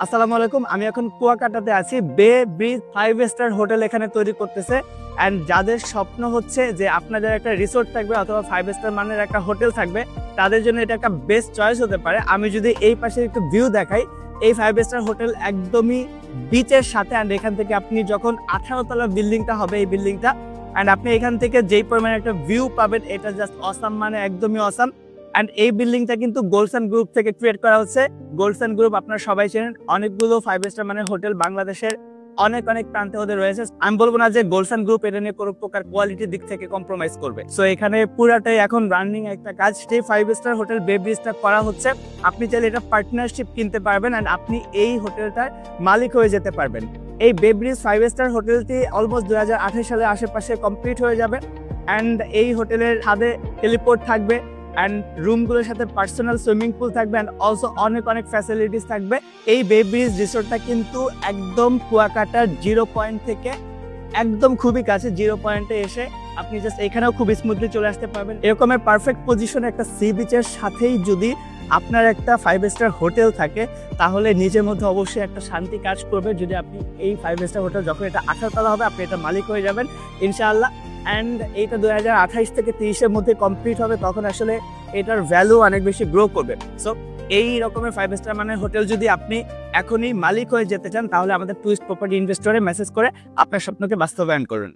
আসসালামু আলাইকুম। আমি এখন কুয়াকাটাতে আছি। বে ব্রিজ 5 স্টার হোটেল এখানে তৈরি করতেছে। অ্যান্ড যাদের স্বপ্ন হচ্ছে যে আপনাদের একটা রিসোর্ট থাকবে অথবা 5 স্টার মানের একটা হোটেল থাকবে, তাদের জন্য এটা একটা বেস্ট চয়েস হতে পারে। আমি যদি এই পাশে একটু ভিউ দেখাই, এই 5 স্টার হোটেল একদমই বিচের সাথে। অ্যান্ড এখান থেকে আপনি যখন 18 তলা বিল্ডিংটা হবে, এই বিল্ডিংটা, অ্যান্ড আপনি এখান থেকে যেই পরিমাণে একটা ভিউ পাবেন, এটা জাস্ট অসাম, মানে একদমই অসাম। অ্যান্ড এই বিল্ডিংটা কিন্তু গোলশান গ্রুপ থেকে ক্রিয়েট করা হচ্ছে। গোলশান গ্রুপ আপনারা সবাই চেনেন, অনেকগুলো 5 স্টার মানে হোটেল বাংলাদেশের অনেক প্রান্তে ওদের রয়েছে। আমি বলবো না যে গোলশান গ্রুপ এটা নিয়ে কোনো প্রকার কোয়ালিটির দিক থেকে কম্প্রোমাইজ করবে। সো এখানে পুরাটাই এখন রানিং একটা কাজ, সেই 5 স্টার হোটেল বে ব্রিজটা করা হচ্ছে। আপনি চাইলে এটা পার্টনারশিপ কিনতে পারবেন অ্যান্ড আপনি এই হোটেলটার মালিক হয়ে যেতে পারবেন। এই বে ব্রিজ 5 স্টার হোটেলটি অলমোস্ট 2028 সালের আশেপাশে কমপ্লিট হয়ে যাবে। অ্যান্ড এই হোটেলের ছাদে হেলিপোর্ট থাকবে, অ্যান্ড রুমগুলোর সাথে পার্সোনাল সুইমিং পুল থাকবে, অ্যান্ড অলসো অনেক ফ্যাসিলিটিস থাকবে। এই বে ব্রিজ রিসোর্টটা কিন্তু একদম কুয়াকাটার 0 পয়েন্ট থেকে একদম খুবই কাছে। 0 পয়েন্টে এসে আপনি জাস্ট এখানেও খুব স্মুথলি চলে আসতে পারবেন। এরকমের পারফেক্ট পজিশনে একটা সি বিচের সাথেই যদি আপনার একটা 5 স্টার হোটেল থাকে, তাহলে নিজের মধ্যে অবশ্যই একটা শান্তি কাজ করবে। যদি আপনি এই 5 স্টার হোটেল যখন এটা 18 তলা হবে, আপনি এটা মালিক হয়ে যাবেন ইনশাআল্লাহ। অ্যান্ড এইটা 2028 থেকে 30-এর মধ্যে কমপ্লিট হবে, তখন আসলে এটার ভ্যালু অনেক বেশি গ্রো করবে। সো এই রকমের 5 স্টার মানে হোটেল যদি আপনি এখনই মালিক হয়ে যেতে চান, তাহলে আমাদের টুরিস্ট প্রপার্টি ইনভেস্টরে মেসেজ করে আপনার স্বপ্নকে বাস্তবায়ন করুন।